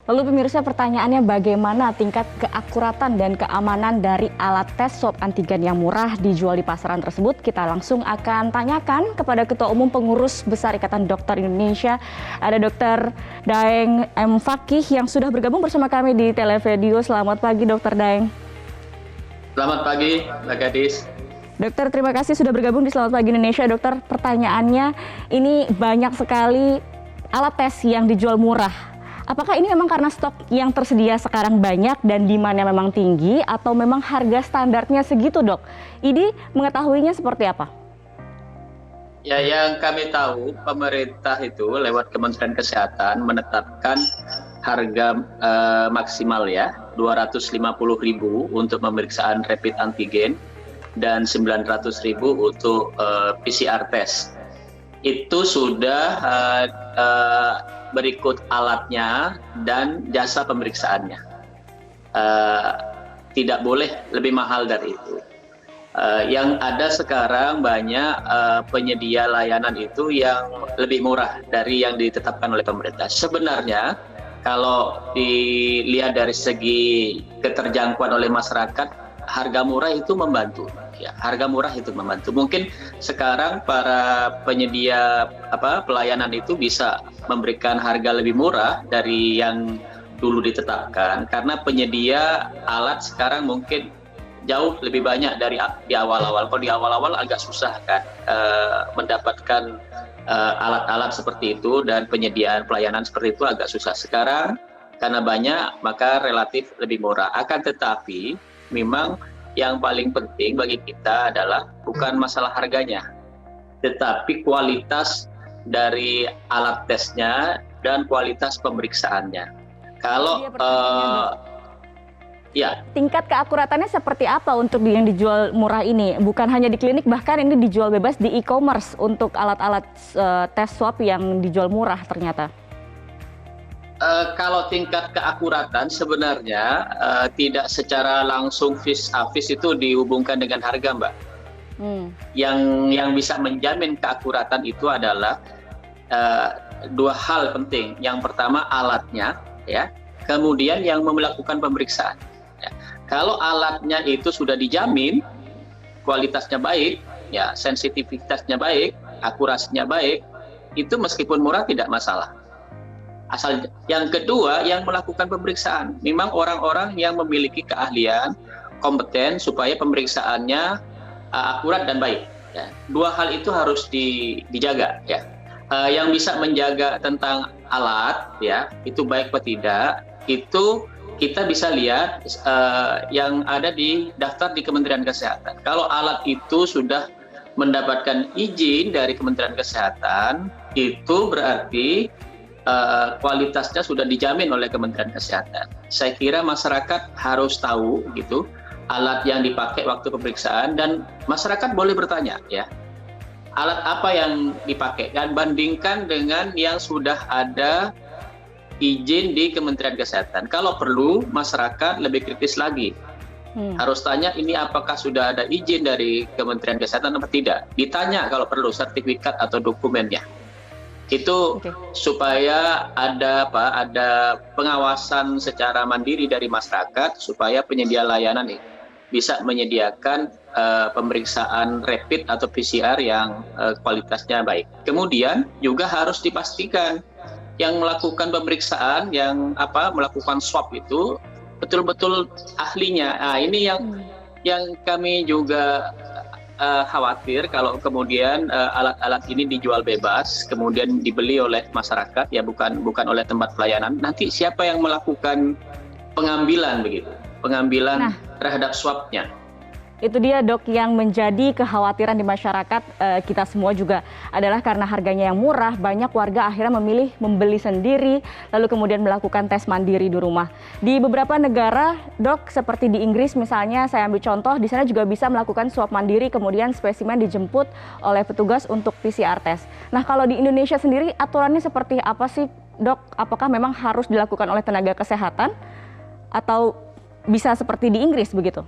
Lalu pemirsa, pertanyaannya bagaimana tingkat keakuratan dan keamanan dari alat tes swab antigen yang murah dijual di pasaran tersebut? Kita langsung akan tanyakan kepada Ketua Umum Pengurus Besar Ikatan Dokter Indonesia, ada Dr. Daeng M. Fakih yang sudah bergabung bersama kami di Televideo. Selamat pagi Dr. Daeng. Selamat pagi, Mbak Gadis. Dokter, terima kasih sudah bergabung di Selamat Pagi Indonesia. Dokter, pertanyaannya ini banyak sekali alat tes yang dijual murah. Apakah ini memang karena stok yang tersedia sekarang banyak dan demand-nya memang tinggi atau memang harga standarnya segitu, Dok? Ini mengetahuinya seperti apa? Ya, yang kami tahu pemerintah itu lewat Kementerian Kesehatan menetapkan harga maksimal ya 250.000 untuk pemeriksaan rapid antigen dan 900.000 untuk PCR test. Itu sudah berikut alatnya dan jasa pemeriksaannya. Tidak boleh lebih mahal dari itu. Yang ada sekarang banyak penyedia layanan itu yang lebih murah dari yang ditetapkan oleh pemerintah. Sebenarnya kalau dilihat dari segi keterjangkauan oleh masyarakat, harga murah itu membantu. Ya, harga murah itu membantu. Mungkin sekarang para penyedia pelayanan itu bisa memberikan harga lebih murah dari yang dulu ditetapkan karena penyedia alat sekarang mungkin jauh lebih banyak dari di awal-awal. Kalau di awal-awal agak susah kan mendapatkan alat-alat seperti itu dan penyediaan pelayanan seperti itu agak susah. Sekarang karena banyak maka relatif lebih murah. Akan tetapi memang yang paling penting bagi kita adalah bukan masalah harganya, tetapi kualitas dari alat tesnya dan kualitas pemeriksaannya. Kalau ya, tingkat keakuratannya seperti apa untuk yang dijual murah ini? Bukan hanya di klinik, bahkan ini dijual bebas di e-commerce untuk alat-alat tes swab yang dijual murah ternyata. Kalau tingkat keakuratan sebenarnya tidak secara langsung vis-a-vis itu dihubungkan dengan harga, Mbak. Yang bisa menjamin keakuratan itu adalah dua hal penting. Yang pertama alatnya, ya. Kemudian yang melakukan pemeriksaan. Ya. Kalau alatnya itu sudah dijamin kualitasnya baik, ya sensitivitasnya baik, akurasinya baik, itu meskipun murah tidak masalah. Asal yang kedua yang melakukan pemeriksaan, memang orang-orang yang memiliki keahlian, kompeten supaya pemeriksaannya akurat dan baik. Ya. Dua hal itu harus dijaga. Ya. Yang bisa menjaga tentang alat, ya itu baik atau tidak, itu kita bisa lihat yang ada di daftar di Kementerian Kesehatan. Kalau alat itu sudah mendapatkan izin dari Kementerian Kesehatan, itu berarti kualitasnya sudah dijamin oleh Kementerian Kesehatan. Saya kira masyarakat harus tahu gitu alat yang dipakai waktu pemeriksaan dan masyarakat boleh bertanya ya alat apa yang dipakai dan bandingkan dengan yang sudah ada izin di Kementerian Kesehatan. Kalau perlu masyarakat lebih kritis lagi. Harus tanya ini apakah sudah ada izin dari Kementerian Kesehatan atau tidak. Ditanya kalau perlu sertifikat atau dokumennya. Itu supaya ada pengawasan secara mandiri dari masyarakat supaya penyedia layanan bisa menyediakan pemeriksaan rapid atau PCR yang kualitasnya baik. Kemudian juga harus dipastikan yang melakukan pemeriksaan yang melakukan swab itu betul-betul ahlinya. Nah, ini yang kami juga khawatir kalau kemudian alat-alat ini dijual bebas, kemudian dibeli oleh masyarakat, ya bukan oleh tempat pelayanan. Nanti siapa yang melakukan pengambilan begitu, pengambilan terhadap swabnya? Itu dia Dok yang menjadi kekhawatiran di masyarakat kita semua juga adalah karena harganya yang murah, banyak warga akhirnya memilih membeli sendiri lalu kemudian melakukan tes mandiri di rumah. Di beberapa negara Dok seperti di Inggris misalnya, saya ambil contoh, di sana juga bisa melakukan swab mandiri kemudian spesimen dijemput oleh petugas untuk PCR test. Nah kalau di Indonesia sendiri aturannya seperti apa sih Dok? Apakah memang harus dilakukan oleh tenaga kesehatan atau bisa seperti di Inggris begitu?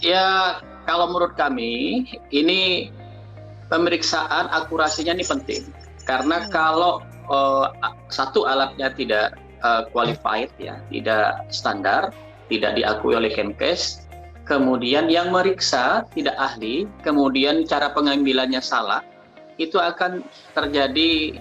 Ya, kalau menurut kami ini pemeriksaan akurasinya ini penting. Karena kalau satu alatnya tidak qualified ya, tidak standar, tidak diakui oleh Kemenkes, kemudian yang meriksa tidak ahli, kemudian cara pengambilannya salah, itu akan terjadi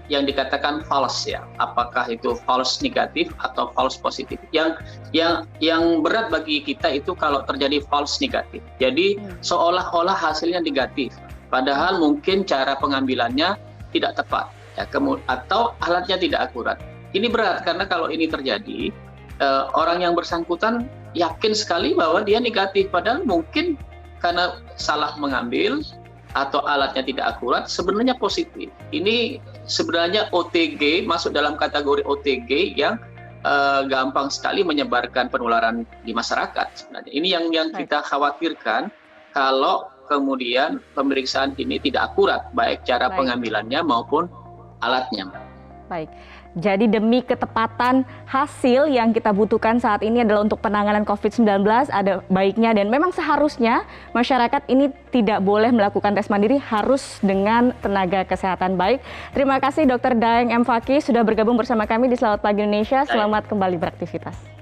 yang dikatakan false ya. Apakah itu false negatif atau false positif? Yang berat bagi kita itu kalau terjadi false negatif. Jadi seolah-olah hasilnya negatif, padahal mungkin cara pengambilannya tidak tepat ya, atau alatnya tidak akurat. Ini berat karena kalau ini terjadi, orang yang bersangkutan yakin sekali bahwa dia negatif, padahal mungkin karena salah mengambil atau alatnya tidak akurat, sebenarnya positif. Ini sebenarnya OTG, masuk dalam kategori OTG yang gampang sekali menyebarkan penularan di masyarakat sebenarnya. Ini yang kita khawatirkan kalau kemudian pemeriksaan ini tidak akurat, baik cara pengambilannya maupun alatnya. Baik. Jadi demi ketepatan hasil yang kita butuhkan saat ini adalah untuk penanganan COVID-19 ada baiknya, dan memang seharusnya masyarakat ini tidak boleh melakukan tes mandiri, harus dengan tenaga kesehatan baik. Terima kasih Dr. Daeng M. Fakih sudah bergabung bersama kami di Selamat Pagi Indonesia. Selamat kembali beraktivitas.